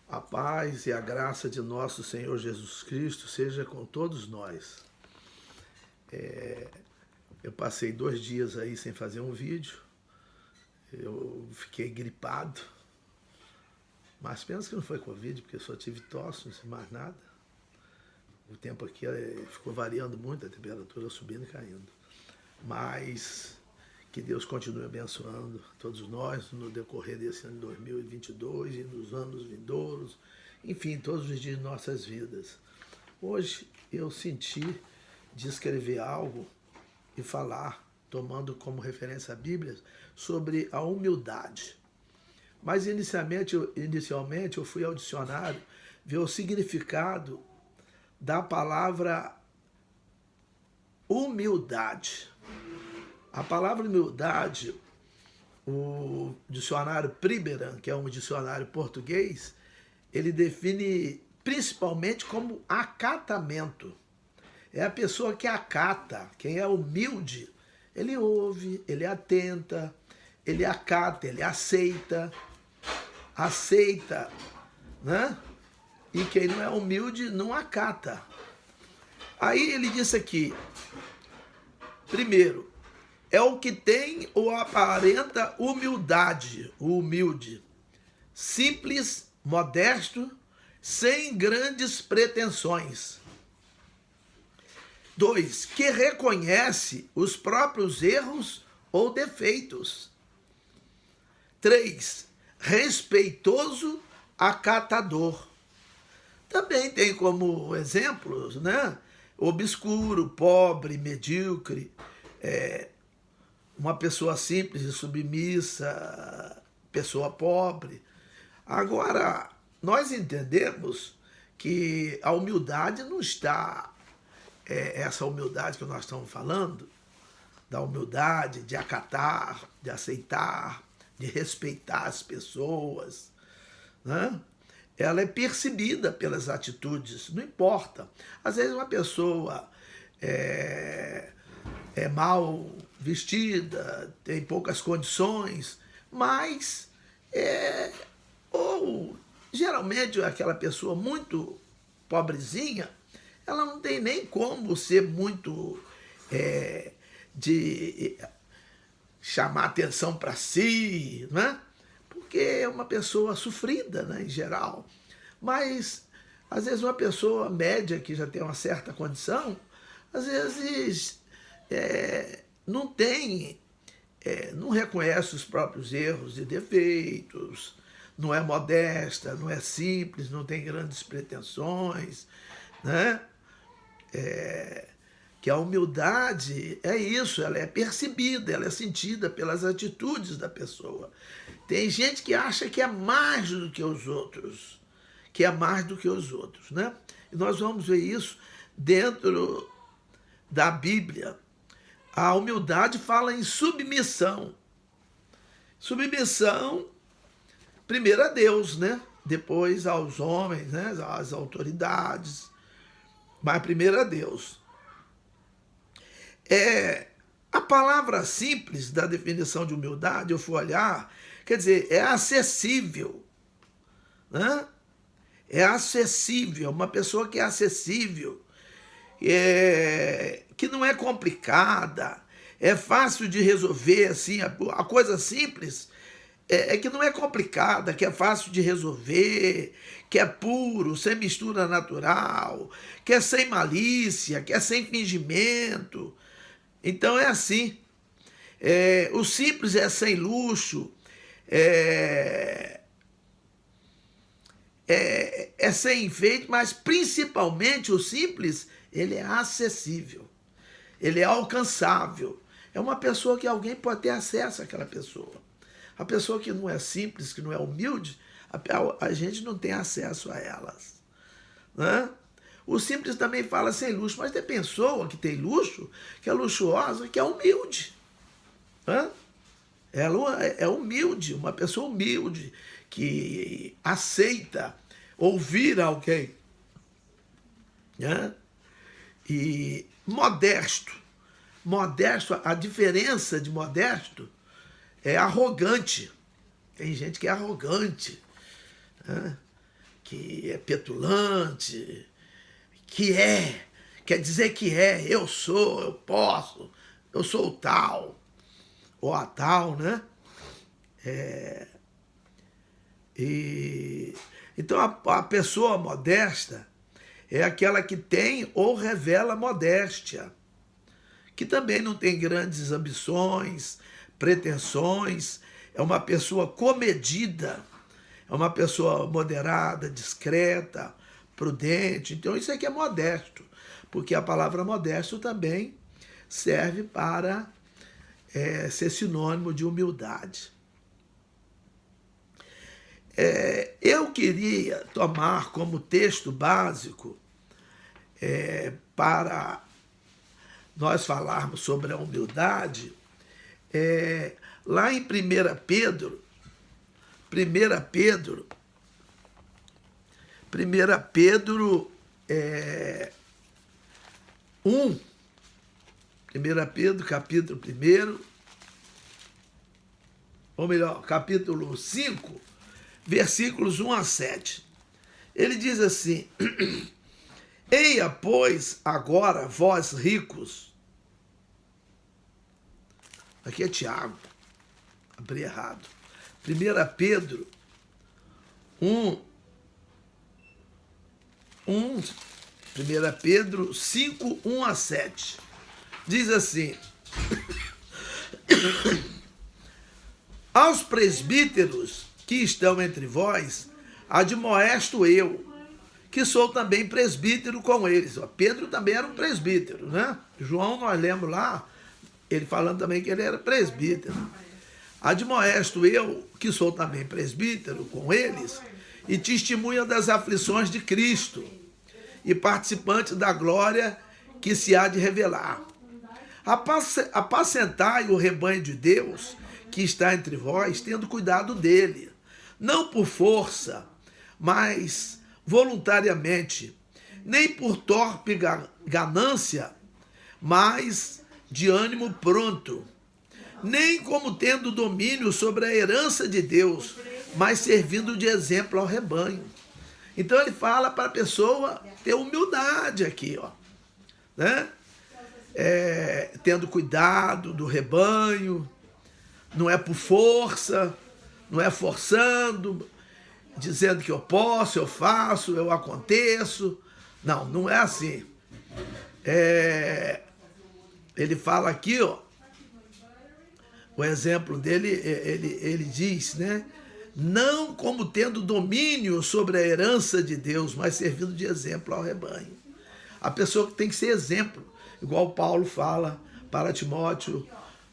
A paz e a graça de nosso Senhor Jesus Cristo seja com todos nós. Eu passei 2 dias aí sem fazer um vídeo. Eu fiquei gripado. Mas penso que não foi Covid, porque eu só tive tosse, não sei mais nada. O tempo aqui ficou variando muito, a temperatura subindo e caindo. Mas que Deus continue abençoando todos nós no decorrer desse ano de 2022 e nos anos vindouros, enfim, todos os dias de nossas vidas. Hoje eu senti de escrever algo e falar, tomando como referência a Bíblia, sobre a humildade. Mas inicialmente eu fui ao dicionário ver o significado da palavra humildade. A palavra humildade, o dicionário Priberan, que é um dicionário português, ele define principalmente como acatamento. É a pessoa que acata, quem é humilde, ele ouve, ele atenta, ele acata, ele aceita, né? E quem não é humilde não acata. Aí ele disse aqui, primeiro, é o que tem ou aparenta humildade, o humilde, simples, modesto, sem grandes pretensões. 2, que reconhece os próprios erros ou defeitos. 3, respeitoso, acatador. Também tem como exemplos, né? Obscuro, pobre, medíocre, uma pessoa simples e submissa, pessoa pobre. Agora, nós entendemos que a humildade não está, essa humildade que nós estamos falando, da humildade de acatar, de aceitar, de respeitar as pessoas, né? Ela é percebida pelas atitudes, não importa. Às vezes uma pessoa é mal vestida, tem poucas condições, mas ou geralmente aquela pessoa muito pobrezinha, ela não tem nem como ser muito de chamar atenção para si, né? Porque é uma pessoa sofrida, né, em geral. Mas às vezes uma pessoa média que já tem uma certa condição, às vezes não tem, não reconhece os próprios erros e defeitos, não é modesta, não é simples, não tem grandes pretensões, né? Que a humildade é isso, ela é percebida, ela é sentida pelas atitudes da pessoa. Tem gente que acha que é mais do que os outros, né? E nós vamos ver isso dentro da Bíblia. A humildade fala em submissão. Submissão, primeiro a Deus, né? Depois aos homens, né? Às autoridades, mas primeiro a Deus. A palavra simples da definição de humildade, eu fui olhar, quer dizer, é acessível, né? É acessível, uma pessoa que é acessível, que não é complicada, é fácil de resolver, assim, a coisa simples que não é complicada, que é fácil de resolver, que é puro, sem mistura natural, que é sem malícia, que é sem fingimento. Então é assim, o simples é sem luxo, é sem enfeite, mas principalmente o simples, ele é acessível, ele é alcançável. É uma pessoa que alguém pode ter acesso àquela pessoa. A pessoa que não é simples, que não é humilde, a gente não tem acesso a elas, né? O simples também fala sem luxo, mas tem pessoa que tem luxo, que é luxuosa, que é humilde, né? Ela é humilde, uma pessoa humilde, que aceita ouvir alguém, né? E modesto, a diferença de modesto é arrogante. Tem gente que é arrogante, né? que é petulante, quer dizer que eu sou, eu posso, eu sou o tal, ou a tal, né? Então a pessoa modesta é aquela que tem ou revela modéstia, que também não tem grandes ambições, pretensões, é uma pessoa comedida, é uma pessoa moderada, discreta, prudente. Então isso aqui é modesto, porque a palavra modesto também serve para ser sinônimo de humildade. Eu queria tomar como texto básico para nós falarmos sobre a humildade, lá em 1 Pedro 1 Pedro, capítulo 1, ou melhor, capítulo 5, versículos 1 a 7. Ele diz assim: Eia, pois, agora vós ricos. Aqui é Tiago, abri errado. 1 Pedro 1 Pedro 5, 1 a 7. Diz assim: Aos presbíteros que estão entre vós, admoesto eu, que sou também presbítero com eles. Pedro também era um presbítero, né? João, nós lemos lá, ele falando também que ele era presbítero. Admoesto eu, que sou também presbítero com eles, e testemunha das aflições de Cristo, e participante da glória que se há de revelar. Apacentai o rebanho de Deus que está entre vós, tendo cuidado dele, não por força, mas voluntariamente, nem por torpe ganância, mas de ânimo pronto, nem como tendo domínio sobre a herança de Deus, mas servindo de exemplo ao rebanho. Então ele fala para a pessoa ter humildade aqui, ó, né? Tendo cuidado do rebanho, não é por força, não é forçando, dizendo que eu posso, eu faço, eu aconteço. Não, não é assim. Ele fala aqui, ó, o exemplo dele, ele diz, né? Não como tendo domínio sobre a herança de Deus, mas servindo de exemplo ao rebanho. A pessoa tem que ser exemplo, igual Paulo fala para Timóteo,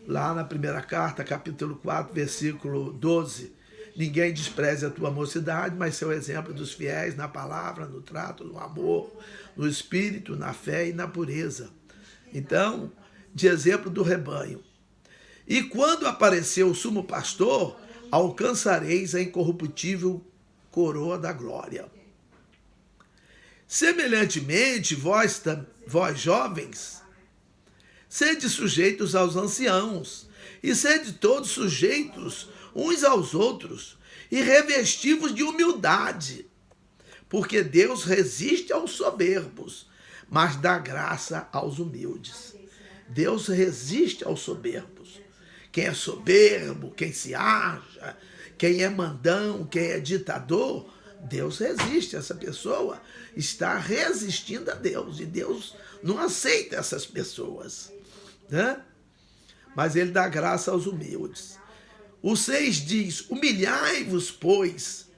lá na primeira carta, capítulo 4, versículo 12. Ninguém despreze a tua mocidade, mas seu exemplo dos fiéis na palavra, no trato, no amor, no espírito, na fé e na pureza. Então, de exemplo do rebanho. E quando apareceu o sumo pastor, alcançareis a incorruptível coroa da glória. Semelhantemente, vós jovens, sede sujeitos aos anciãos, e sede todos sujeitos uns aos outros, e revestivos de humildade, porque Deus resiste aos soberbos, mas dá graça aos humildes. Deus resiste aos soberbos. Quem é soberbo, quem se acha, quem é mandão, quem é ditador, Deus resiste. Essa pessoa está resistindo a Deus, e Deus não aceita essas pessoas, né? Mas ele dá graça aos humildes. O 6 diz: humilhai-vos, pois,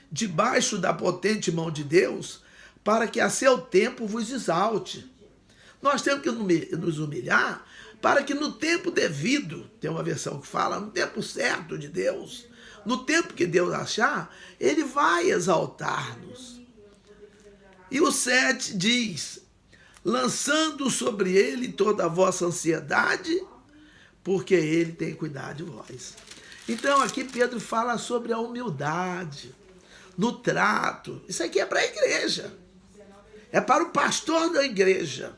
debaixo da potente mão de Deus, para que a seu tempo vos exalte. Nós temos que nos humilhar para que no tempo devido, tem uma versão que fala, no tempo certo de Deus, no tempo que Deus achar, ele vai exaltar-nos. E o 7 diz: lançando sobre ele toda a vossa ansiedade, porque ele tem cuidado de vós. Então aqui Pedro fala sobre a humildade, no trato. Isso aqui é para a igreja, é para o pastor da igreja,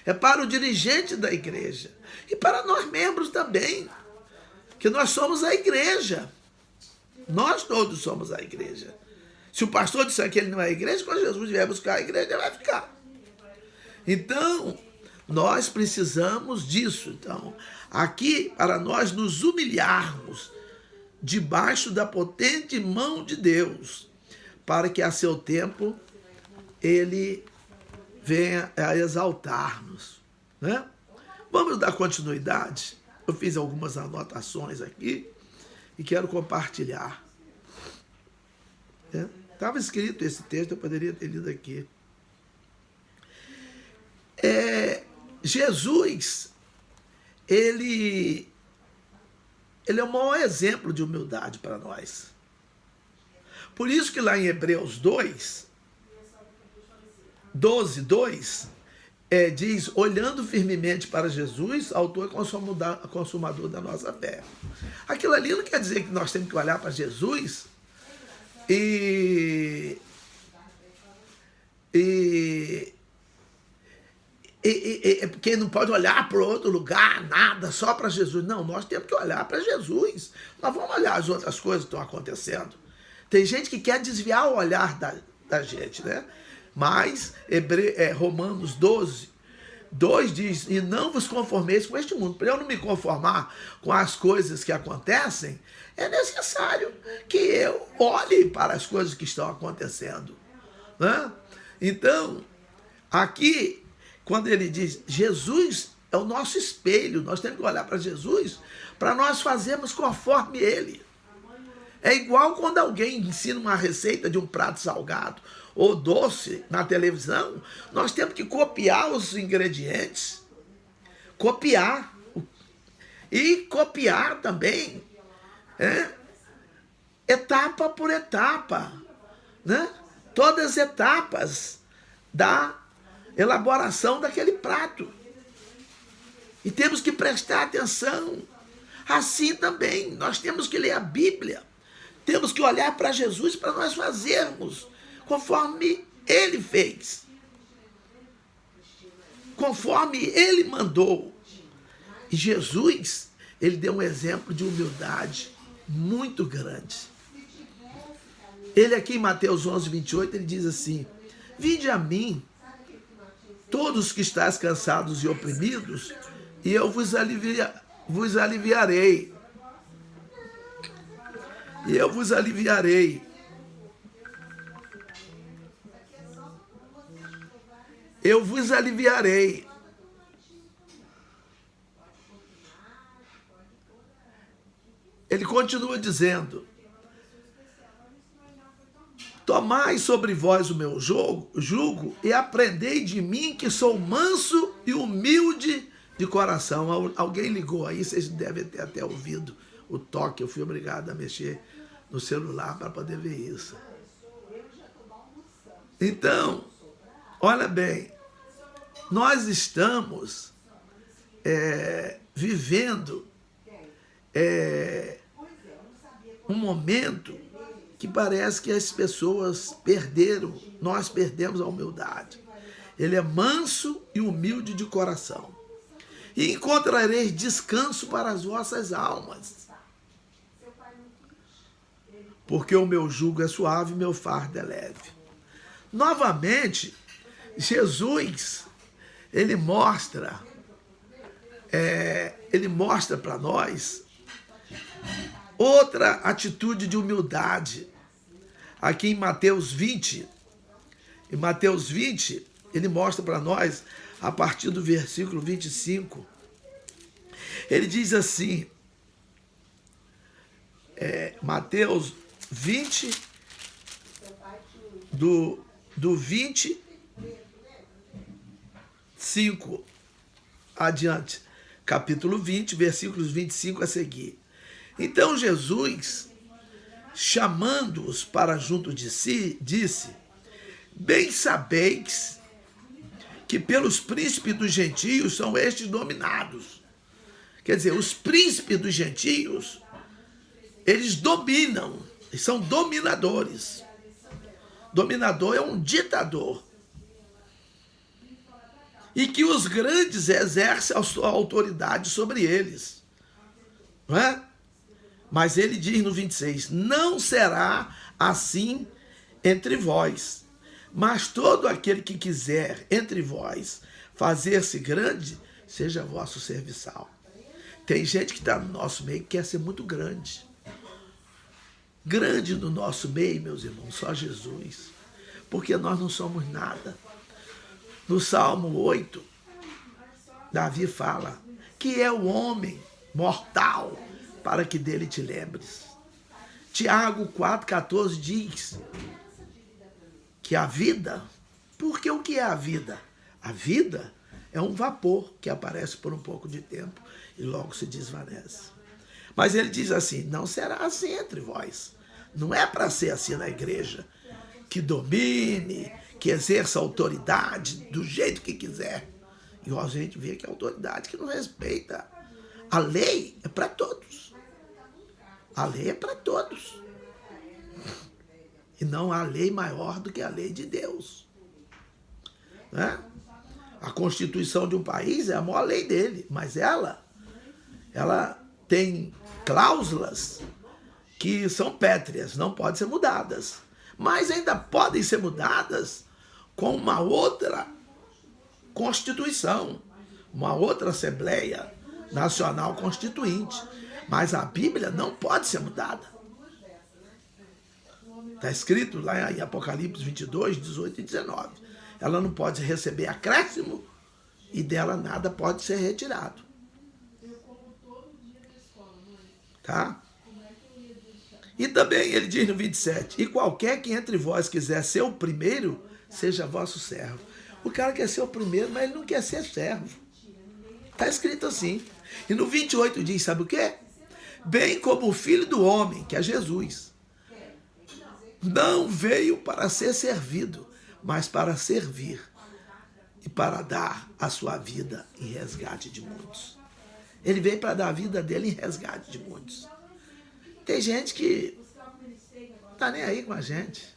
é para o dirigente da igreja e para nós membros também, que nós somos a igreja. Nós todos somos a igreja. Se o pastor disser que ele não é igreja, quando Jesus vier buscar a igreja, ele vai ficar. Então, nós precisamos disso. Então, aqui, para nós nos humilharmos debaixo da potente mão de Deus, para que a seu tempo ele venha a exaltar-nos, né? Vamos dar continuidade. Eu fiz algumas anotações aqui e quero compartilhar. Estava escrito esse texto, eu poderia ter lido aqui. Jesus, ele é o maior exemplo de humildade para nós. Por isso que lá em Hebreus 2, 12:2, diz, olhando firmemente para Jesus, autor e consumador da nossa fé. Aquilo ali não quer dizer que nós temos que olhar para Jesus porque não pode olhar para outro lugar, nada, só para Jesus. Não, nós temos que olhar para Jesus. Nós vamos olhar as outras coisas que estão acontecendo. Tem gente que quer desviar o olhar da gente, né? Mas Romanos 12:2 diz, e não vos conformeis com este mundo. Para eu não me conformar com as coisas que acontecem, é necessário que eu olhe para as coisas que estão acontecendo, né? Então, aqui, quando ele diz, Jesus é o nosso espelho, nós temos que olhar para Jesus para nós fazermos conforme ele. É igual quando alguém ensina uma receita de um prato salgado ou doce na televisão, nós temos que copiar os ingredientes, copiar, e copiar também, etapa por etapa, né? Todas as etapas da elaboração daquele prato. E temos que prestar atenção. Assim também, nós temos que ler a Bíblia, temos que olhar para Jesus para nós fazermos conforme ele fez, conforme ele mandou. E Jesus, ele deu um exemplo de humildade muito grande. Ele aqui em Mateus 11:28, ele diz assim, vinde a mim, todos que estáis cansados e oprimidos, e eu vos aliviarei. E eu vos aliviarei. Eu vos aliviarei. Ele continua dizendo, tomai sobre vós o meu jugo e aprendei de mim que sou manso e humilde de coração. Alguém ligou aí, vocês devem ter até ouvido o toque. Eu fui obrigado a mexer no celular para poder ver isso. Então, olha bem, nós estamos vivendo um momento que parece que as pessoas perderam, nós perdemos a humildade. Ele é manso e humilde de coração. E encontrareis descanso para as vossas almas. Porque o meu jugo é suave e meu fardo é leve. Novamente, Jesus, ele mostra para nós outra atitude de humildade. Aqui em Mateus 20, ele mostra para nós, a partir do versículo 25, ele diz assim, Mateus 20, do 25 adiante, capítulo 20, versículos 25 a seguir. Então Jesus, chamando-os para junto de si, disse, bem sabeis que pelos príncipes dos gentios são estes dominados. Quer dizer, os príncipes dos gentios, eles dominam, eles são dominadores. Dominador é um ditador. E que os grandes exercem a sua autoridade sobre eles. Não é? Mas ele diz no 26, não será assim entre vós. Mas todo aquele que quiser entre vós fazer-se grande, seja vosso serviçal. Tem gente que está no nosso meio que quer ser muito grande. Grande no nosso meio, meus irmãos, só Jesus. Porque nós não somos nada. No Salmo 8, Davi fala que é o homem mortal para que dele te lembres. Tiago 4,14 diz que a vida, porque o que é a vida? A vida é um vapor que aparece por um pouco de tempo e logo se desvanece. Mas ele diz assim, não será assim entre vós. Não é para ser assim na igreja, que domine, que exerça autoridade do jeito que quiser. Igual a gente vê que é autoridade que não respeita. A lei é para todos. A lei é para todos. E não há lei maior do que a lei de Deus. Né? A Constituição de um país é a maior lei dele, mas ela tem cláusulas que são pétreas, não podem ser mudadas. Mas ainda podem ser mudadas com uma outra Constituição, uma outra Assembleia Nacional Constituinte. Mas a Bíblia não pode ser mudada. Está escrito lá em Apocalipse 22, 18 e 19. Ela não pode receber acréscimo e dela nada pode ser retirado. Tá? E também ele diz no 27, e qualquer que entre vós quiser ser o primeiro, seja vosso servo. O cara quer ser o primeiro, mas ele não quer ser servo. Está escrito assim. E no 28 diz, sabe o quê? Bem como o Filho do Homem, que é Jesus, não veio para ser servido, mas para servir e para dar a sua vida em resgate de muitos. Ele veio para dar a vida dele em resgate de muitos. Tem gente que não está nem aí com a gente.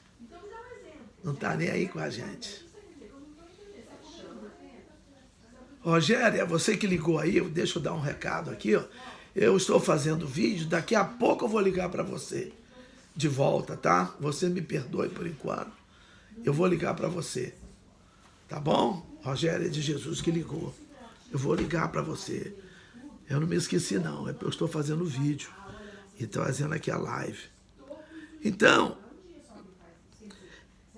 Não está nem aí com a gente. Rogério, é você que ligou aí, deixa eu dar um recado aqui, ó. Eu estou fazendo vídeo, daqui a pouco eu vou ligar para você de volta, tá? Você me perdoe por enquanto. Eu vou ligar para você, tá bom? Rogério é de Jesus que ligou. Eu vou ligar para você. Eu não me esqueci não, é porque eu estou fazendo vídeo e trazendo aqui a live. Então,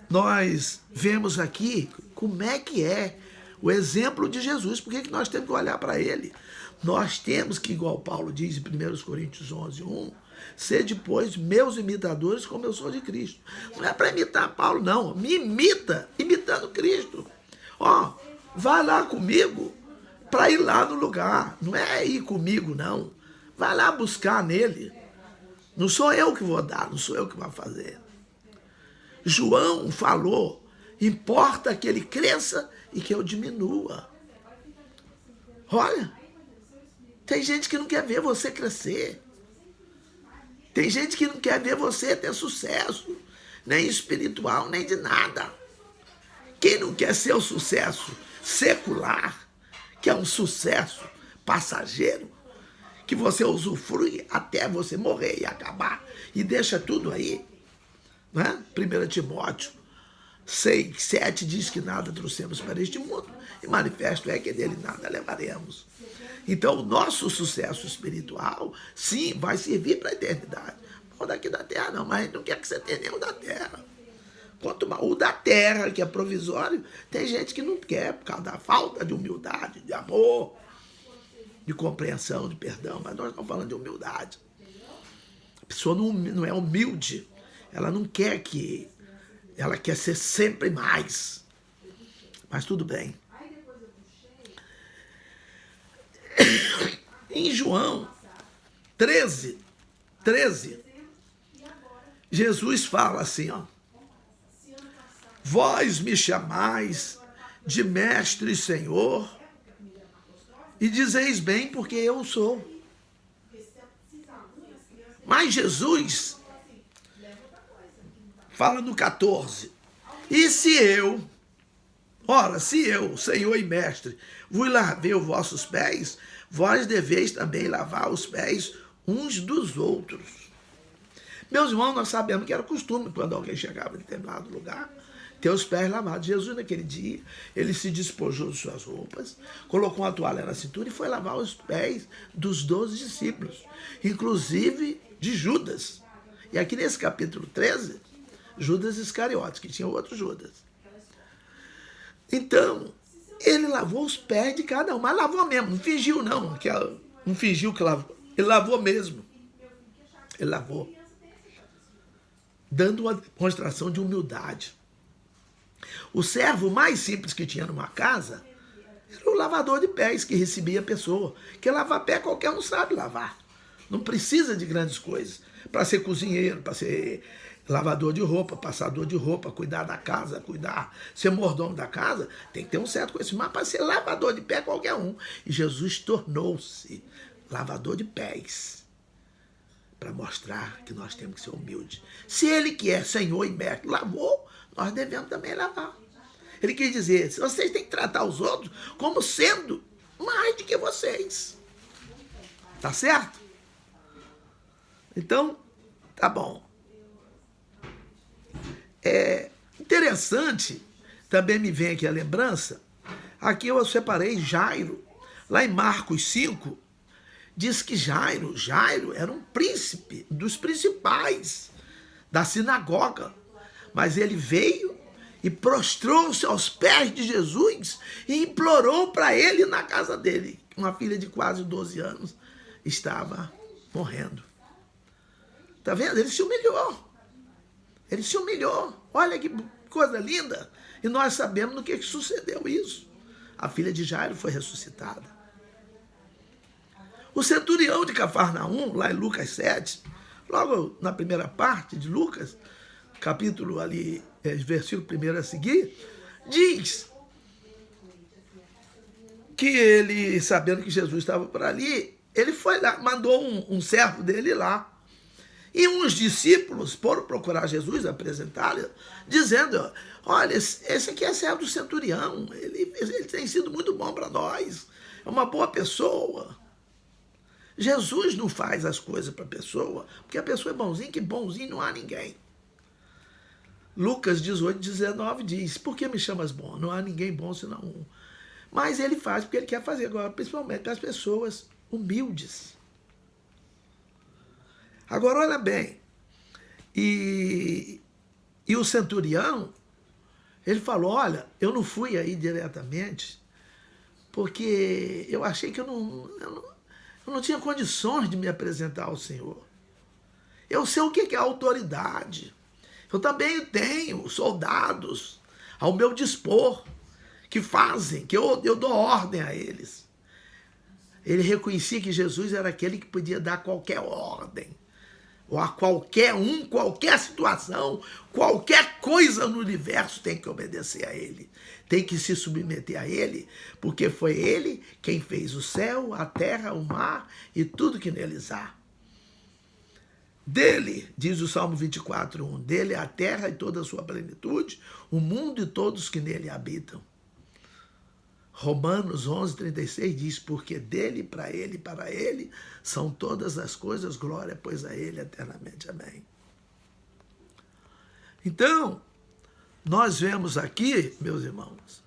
nós vemos aqui como é que é o exemplo de Jesus. Por que nós temos que olhar para ele? Nós temos que, igual Paulo diz em 1 Coríntios 11, 1, ser depois meus imitadores como eu sou de Cristo. Não é para imitar Paulo, não. Me imita, imitando Cristo. Ó, vai lá comigo para ir lá no lugar. Não é ir comigo, não. Vai lá buscar nele. Não sou eu que vou dar, não sou eu que vou fazer. João falou, importa que ele cresça e que eu diminua. Olha, tem gente que não quer ver você crescer. Tem gente que não quer ver você ter sucesso, nem espiritual, nem de nada. Quem não quer ser o sucesso secular, que é um sucesso passageiro, que você usufrui até você morrer e acabar, e deixa tudo aí. Né? 1 Timóteo 6, 7 diz que nada trouxemos para este mundo, e manifesto é que dele nada levaremos. Então, o nosso sucesso espiritual, sim, vai servir para a eternidade. Não daqui da terra, não, mas a gente não quer que você tenha nenhum da terra. Quanto mais o da terra, que é provisório, tem gente que não quer, por causa da falta de humildade, de amor, de compreensão, de perdão, mas nós estamos falando de humildade. A pessoa não é humilde, ela não quer que... Ela quer ser sempre mais. Mas tudo bem. Em João 13, Jesus fala assim, ó. Vós me chamais de mestre e senhor, e dizeis bem porque eu sou. Mas Jesus fala no 14. E se eu, Senhor e mestre, vos lavei os vossos pés, vós deveis também lavar os pés uns dos outros. Meus irmãos, nós sabemos que era costume, quando alguém chegava em determinado lugar, ter os pés lavados. Jesus, naquele dia, ele se despojou de suas roupas, colocou uma toalha na cintura e foi lavar os pés dos 12 discípulos, inclusive de Judas. E aqui nesse capítulo 13, Judas Iscariotes, que tinha outro Judas. Então, ele lavou os pés de cada um, mas lavou mesmo, não fingiu não, não fingiu que lavou, ele lavou mesmo. Ele lavou, dando uma demonstração de humildade. O servo mais simples que tinha numa casa era o lavador de pés, que recebia a pessoa. Porque lavar pé qualquer um sabe lavar. Não precisa de grandes coisas. Para ser cozinheiro, para ser lavador de roupa, passador de roupa, cuidar da casa, ser mordomo da casa, tem que ter um certo conhecimento. Mas para ser lavador de pé, qualquer um. E Jesus tornou-se lavador de pés, para mostrar que nós temos que ser humildes. Se ele que é Senhor e Mestre lavou, nós devemos também lavar. Ele quis dizer, vocês têm que tratar os outros como sendo mais do que vocês. Tá certo? Então, tá bom. É interessante, também me vem aqui a lembrança, aqui eu separei Jairo, lá em Marcos 5, diz que Jairo era um príncipe, dos principais da sinagoga, mas ele veio e prostrou-se aos pés de Jesus e implorou para ele na casa dele. Uma filha de quase 12 anos estava morrendo. Está vendo? Ele se humilhou. Ele se humilhou. Olha que coisa linda. E nós sabemos no que sucedeu isso. A filha de Jairo foi ressuscitada. O centurião de Cafarnaum, lá em Lucas 7, logo na primeira parte de Lucas, capítulo ali, versículo 1 a seguir, diz que ele, sabendo que Jesus estava por ali, ele foi lá, mandou um servo dele lá. E uns discípulos foram procurar Jesus, apresentá-lo, dizendo, olha, esse aqui é servo do centurião, ele tem sido muito bom para nós, é uma boa pessoa. Jesus não faz as coisas para a pessoa, porque a pessoa é bonzinha, que bonzinho não há ninguém. Lucas 18, 19 diz, por que me chamas bom? Não há ninguém bom senão um. Mas ele faz porque ele quer fazer agora, principalmente para as pessoas humildes. Agora, olha bem, e o centurião, ele falou, olha, eu não fui aí diretamente, porque eu achei que eu não tinha condições de me apresentar ao Senhor. Eu sei o que é autoridade. Eu também tenho soldados ao meu dispor, que fazem, que eu dou ordem a eles. Ele reconhecia que Jesus era aquele que podia dar qualquer ordem, ou a qualquer um, qualquer situação, qualquer coisa no universo tem que obedecer a ele, tem que se submeter a ele, porque foi ele quem fez o céu, a terra, o mar e tudo que neles há. Dele, diz o Salmo 24:1, dele é a terra e toda a sua plenitude, o mundo e todos que nele habitam. Romanos 11:36 diz, porque dele, para ele, são todas as coisas, glória, pois a ele eternamente. Amém. Então, nós vemos aqui, meus irmãos,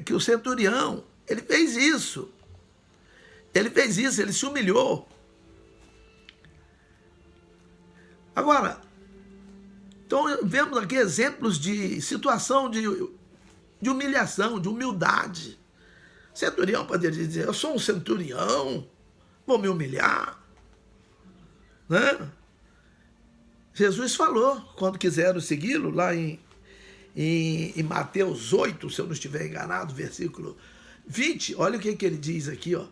que o centurião, ele fez isso. Ele se humilhou. Agora, então vemos aqui exemplos de situação de humilhação, de humildade. Centurião poderia dizer, eu sou um centurião, vou me humilhar. Né? Jesus falou, quando quiseram segui-lo, lá em Mateus 8, se eu não estiver enganado, versículo 20, olha o que ele diz aqui, ó.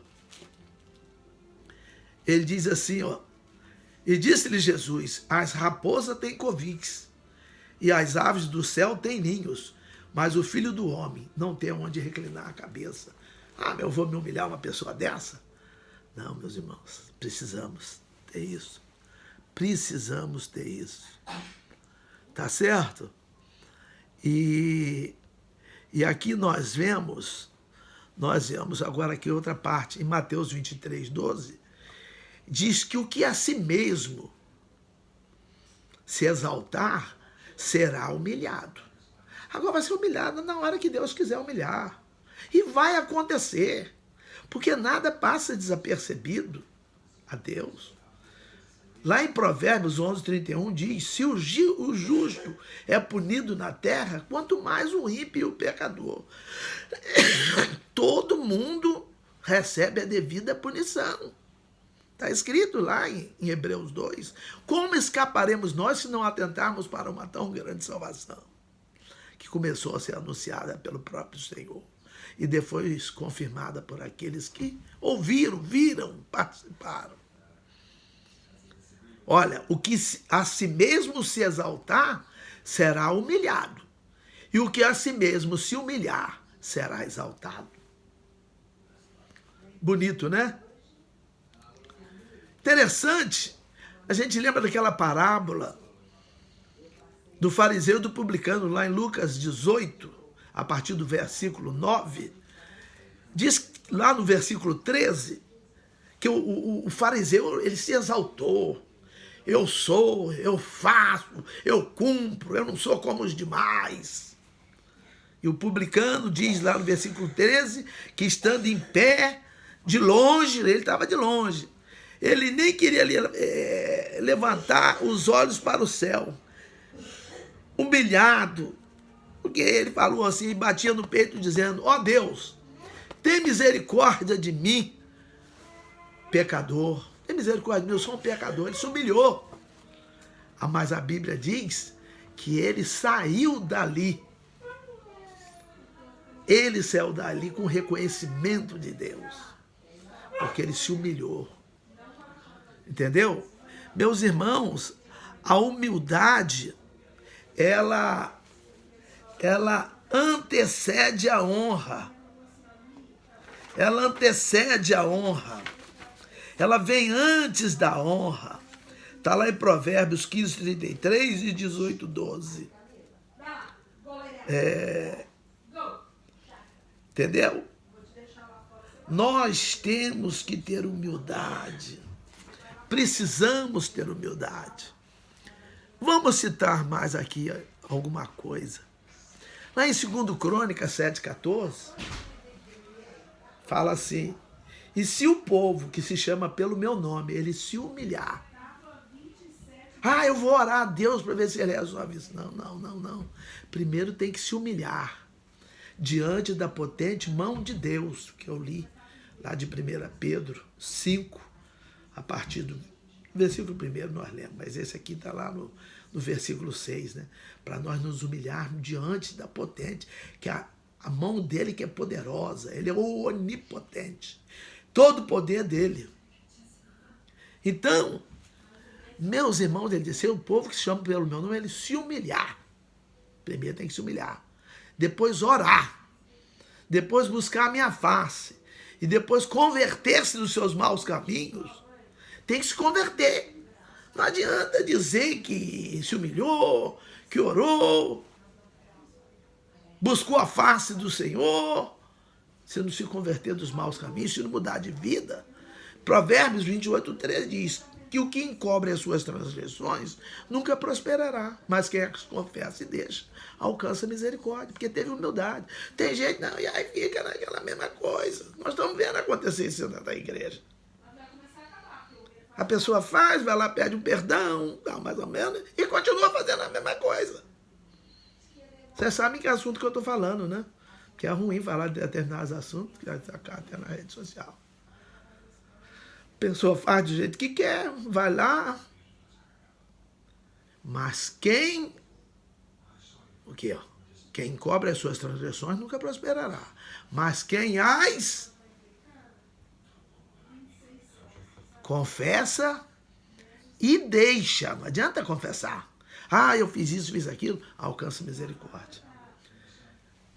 Ele diz assim, ó, e disse-lhe Jesus, as raposas têm covis, e as aves do céu têm ninhos, mas o Filho do Homem não tem onde reclinar a cabeça. Ah, eu vou me humilhar uma pessoa dessa? Não, meus irmãos, precisamos ter isso. Precisamos ter isso. Tá certo? E aqui nós vemos agora aqui outra parte, em Mateus 23:12, diz que o que a si mesmo se exaltar, será humilhado. Agora vai ser humilhado na hora que Deus quiser humilhar. E vai acontecer, porque nada passa desapercebido a Deus. Lá em Provérbios 11:31 diz, se o justo é punido na terra, quanto mais o ímpio e o pecador. Todo mundo recebe a devida punição. Está escrito lá em Hebreus 2. Como escaparemos nós se não atentarmos para uma tão grande salvação? Que começou a ser anunciada pelo próprio Senhor. E depois confirmada por aqueles que ouviram, viram, participaram. Olha, o que a si mesmo se exaltar, será humilhado. E o que a si mesmo se humilhar, será exaltado. Bonito, né? Interessante. A gente lembra daquela parábola do fariseu e do publicano, lá em Lucas 18, a partir do versículo 9. Diz lá no versículo 13, que o fariseu, ele se exaltou. Eu sou, eu faço, eu cumpro, eu não sou como os demais. E o publicano diz lá no versículo 13, que estando em pé, de longe, ele estava de longe, ele nem queria levantar os olhos para o céu, humilhado, porque ele falou assim, batia no peito dizendo, ó Deus, tem misericórdia de mim, pecador. Tem misericórdia de mim, eu sou um pecador. Ele se humilhou. Mas a Bíblia diz que ele saiu dali. Ele saiu dali com reconhecimento de Deus. Porque ele se humilhou. Entendeu? Meus irmãos, a humildade, ela antecede a honra. Ela antecede a honra. Ela vem antes da honra. Está lá em Provérbios 15:33 e 18:12. Entendeu? Nós temos que ter humildade. Precisamos ter humildade. Vamos citar mais aqui alguma coisa. Lá em 2 Crônicas 7:14, fala assim, e se o povo que se chama pelo meu nome, ele se humilhar, eu vou orar a Deus para ver se ele resolve isso. Não. Primeiro tem que se humilhar diante da potente mão de Deus, que eu li lá de 1 Pedro 5, a partir do versículo 1, nós lemos, mas esse aqui está lá no versículo 6, né? Para nós nos humilharmos diante da potente, que a mão dele que é poderosa, ele é o onipotente, todo o poder dele. Então, meus irmãos, ele disse, o povo que se chama pelo meu nome, ele se humilhar. Primeiro tem que se humilhar. Depois orar. Depois buscar a minha face. E depois converter-se dos seus maus caminhos. Tem que se converter. Não adianta dizer que se humilhou, que orou, buscou a face do Senhor, se não se converter dos maus caminhos, se não mudar de vida. Provérbios 28:13 diz que o que encobre as suas transgressões nunca prosperará, mas quem confessa e deixa alcança misericórdia, porque teve humildade. Tem gente, não, e aí fica naquela mesma coisa. Nós estamos vendo acontecer isso dentro da igreja. A pessoa faz, vai lá, pede um perdão, mais ou menos, e continua fazendo a mesma coisa. Vocês sabem que é assunto que eu estou falando, né? Que é ruim falar de determinados assuntos, que vai sacar até na rede social. A pessoa faz do jeito que quer, vai lá. Mas quem encobre as suas transgressões nunca prosperará. Mas quem as confessa e deixa. Não adianta confessar. Eu fiz isso, fiz aquilo. Alcança misericórdia.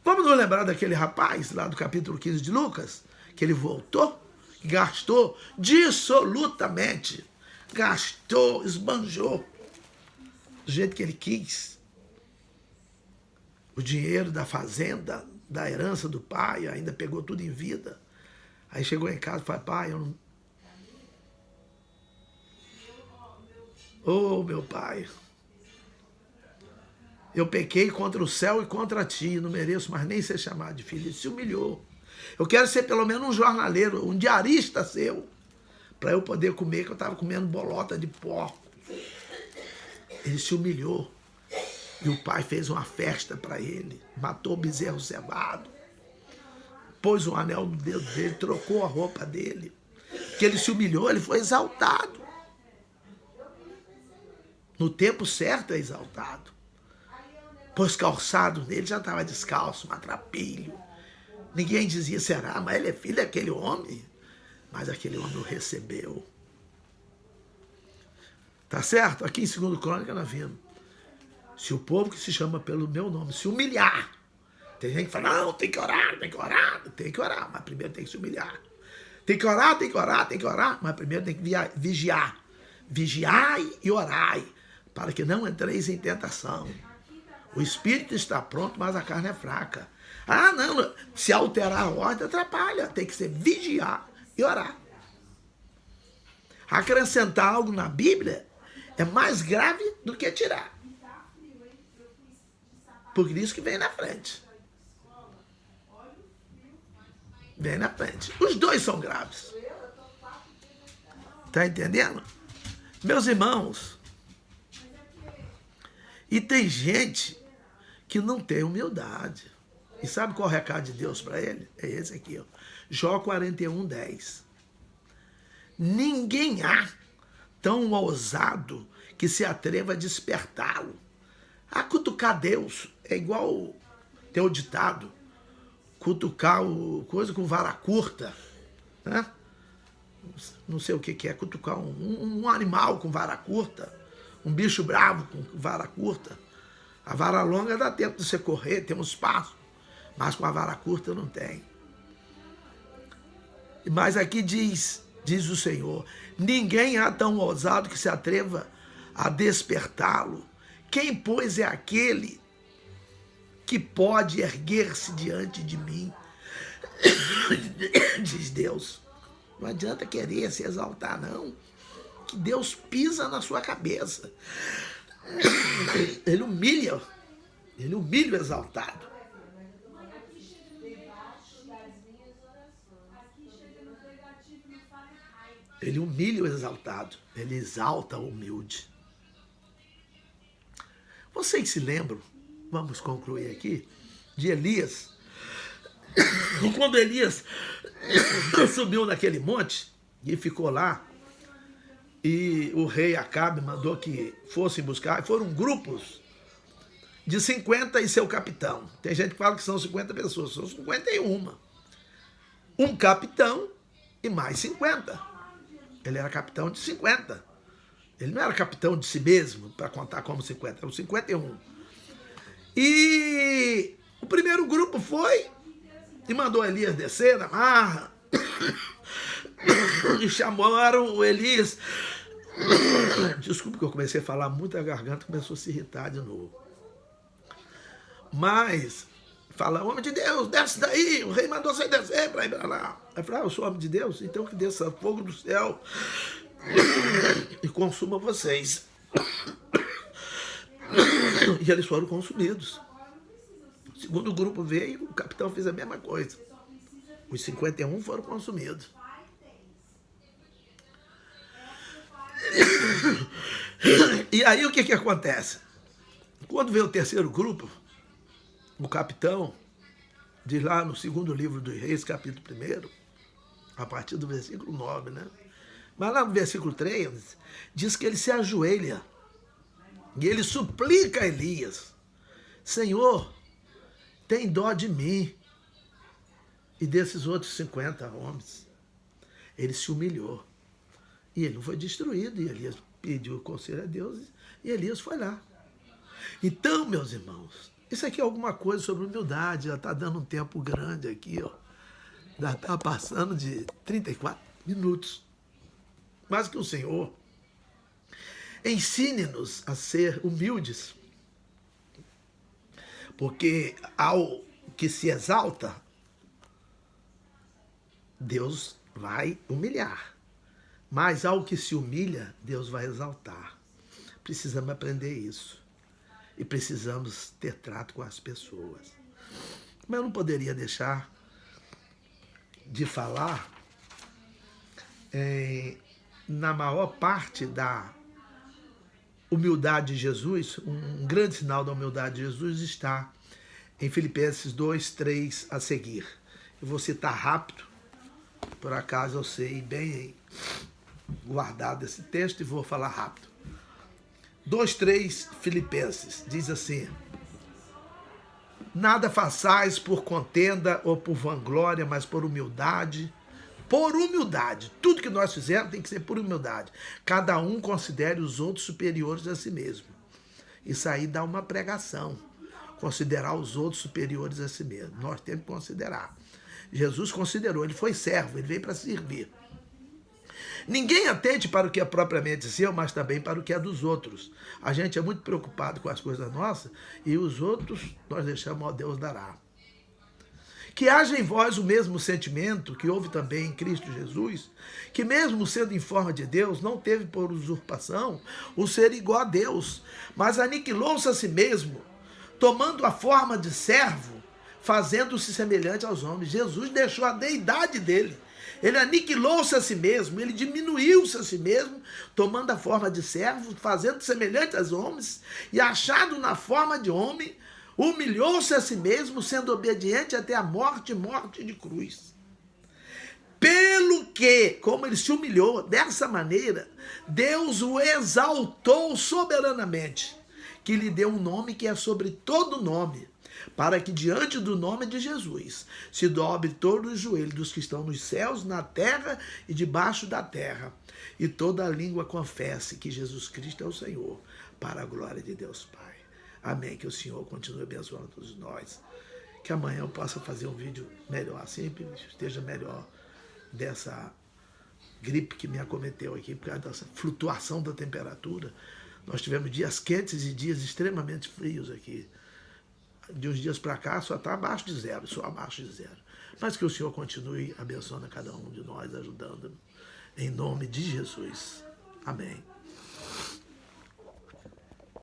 Vamos nos lembrar daquele rapaz lá do capítulo 15 de Lucas, que ele voltou, gastou dissolutamente, gastou, esbanjou, do jeito que ele quis, o dinheiro da fazenda, da herança do pai, ainda pegou tudo em vida. Aí chegou em casa e falou, pai, eu não... meu pai, Eu pequei contra o céu e contra ti, não mereço mais nem ser chamado de filho. Ele se humilhou. Eu quero ser pelo menos um jornaleiro, um diarista seu, para eu poder comer, que eu estava comendo bolota de porco. Ele se humilhou. E o pai fez uma festa para ele, matou o bezerro cevado, pôs um anel no dedo dele, trocou a roupa dele. Porque ele se humilhou, ele foi exaltado. No tempo certo é exaltado. Pôs calçado nele, já estava descalço, matrapilho. Ninguém dizia, será? Mas ele é filho daquele homem. Mas aquele homem o recebeu. Tá certo? Aqui em 2 Crônica nós vimos. Se o povo que se chama pelo meu nome se humilhar. Tem gente que fala, não, tem que orar, tem que orar. Tem que orar, mas primeiro tem que se humilhar. Tem que orar, tem que orar, tem que orar, mas primeiro tem que vigiar. Vigiai e orai, para que não entreis em tentação. O espírito está pronto, mas a carne é fraca. Ah, não, se alterar a ordem atrapalha. Tem que ser vigiar e orar. Acrescentar algo na Bíblia é mais grave do que tirar. Por isso que vem na frente. Vem na frente. Os dois são graves. Tá entendendo? Meus irmãos, e tem gente que não tem humildade. E sabe qual é o recado de Deus para ele? É esse aqui, ó. Jó 41:10. Ninguém há tão ousado que se atreva a despertá-lo. A cutucar Deus é igual ter o ditado, cutucar o coisa com vara curta, né? Não sei o que é, cutucar um animal com vara curta, um bicho bravo com vara curta. A vara longa dá tempo de você correr, tem um espaço, mas com a vara curta não tem. Mas aqui diz o Senhor, ninguém há tão ousado que se atreva a despertá-lo. Quem, pois, é aquele que pode erguer-se diante de mim? Diz Deus. Não adianta querer se exaltar, não. Que Deus pisa na sua cabeça. Ele humilha o exaltado. Ele humilha o exaltado. Ele exalta o humilde. Vocês se lembram, vamos concluir aqui, de Elias? Quando Elias subiu naquele monte e ficou lá, e o rei Acabe mandou que fossem buscar, foram grupos de 50 e seu capitão. Tem gente que fala que são 50 pessoas, são 51. Um capitão e mais 50. Ele era capitão de 50. Ele não era capitão de si mesmo, para contar como 50, eram 51. E o primeiro grupo foi e mandou Elias descer na marra. E chamaram o Elias. Desculpa que eu comecei a falar muito, a garganta começou a se irritar de novo. Mas, fala, homem de Deus, desce daí, o rei mandou você descer para ir para lá. Aí fala, eu sou homem de Deus, então que desça fogo do céu e consuma vocês. E eles foram consumidos. O segundo grupo veio, o capitão fez a mesma coisa. Os 51 foram consumidos. E aí o que acontece? Quando veio o terceiro grupo, o capitão, diz lá no segundo livro dos Reis, capítulo 1, a partir do versículo 9, né? Mas lá no versículo 3, diz que ele se ajoelha e ele suplica a Elias, Senhor, tem dó de mim e desses outros 50 homens. Ele se humilhou e ele não foi destruído, e Elias pediu conselho a Deus e Elias foi lá. Então, meus irmãos, isso aqui é alguma coisa sobre humildade. Já está dando um tempo grande aqui, ó. Já está passando de 34 minutos. Mas que o Senhor ensine-nos a ser humildes. Porque ao que se exalta, Deus vai humilhar. Mas ao que se humilha, Deus vai exaltar. Precisamos aprender isso. e precisamos ter trato com as pessoas. Mas eu não poderia deixar de falar na maior parte da humildade de Jesus. Um grande sinal da humildade de Jesus está em Filipenses 2, 3 a seguir. Eu vou citar rápido, por acaso eu sei bem guardado esse texto e vou falar rápido. 2, 3, Filipenses, diz assim: nada façais por contenda ou por vanglória, mas por humildade. Por humildade. Tudo que nós fizermos tem que ser por humildade. Cada um considere os outros superiores a si mesmo. Isso aí dá uma pregação. Considerar os outros superiores a si mesmo. Nós temos que considerar. Jesus considerou, ele foi servo, ele veio para servir. Ninguém atente para o que é propriamente seu, mas também para o que é dos outros. A gente é muito preocupado com as coisas nossas e os outros nós deixamos ao Deus dará. Que haja em vós o mesmo sentimento que houve também em Cristo Jesus, que mesmo sendo em forma de Deus, não teve por usurpação o ser igual a Deus, mas aniquilou-se a si mesmo, tomando a forma de servo, fazendo-se semelhante aos homens. Jesus deixou a deidade dele. Ele aniquilou-se a si mesmo, ele diminuiu-se a si mesmo, tomando a forma de servo, fazendo-se semelhante aos homens, e achado na forma de homem, humilhou-se a si mesmo, sendo obediente até a morte, morte de cruz. Pelo que, como ele se humilhou dessa maneira, Deus o exaltou soberanamente, que lhe deu um nome que é sobre todo nome, para que diante do nome de Jesus se dobre todo o joelho dos que estão nos céus, na terra e debaixo da terra, e toda a língua confesse que Jesus Cristo é o Senhor, para a glória de Deus Pai. Amém. Que o Senhor continue abençoando todos nós. Que amanhã eu possa fazer um vídeo melhor, sempre esteja melhor dessa gripe que me acometeu aqui, por causa dessa flutuação da temperatura. Nós tivemos dias quentes e dias extremamente frios aqui. De uns dias para cá só está abaixo de zero, só abaixo de zero. Mas que o Senhor continue abençoando a cada um de nós, ajudando em nome de Jesus. Amém.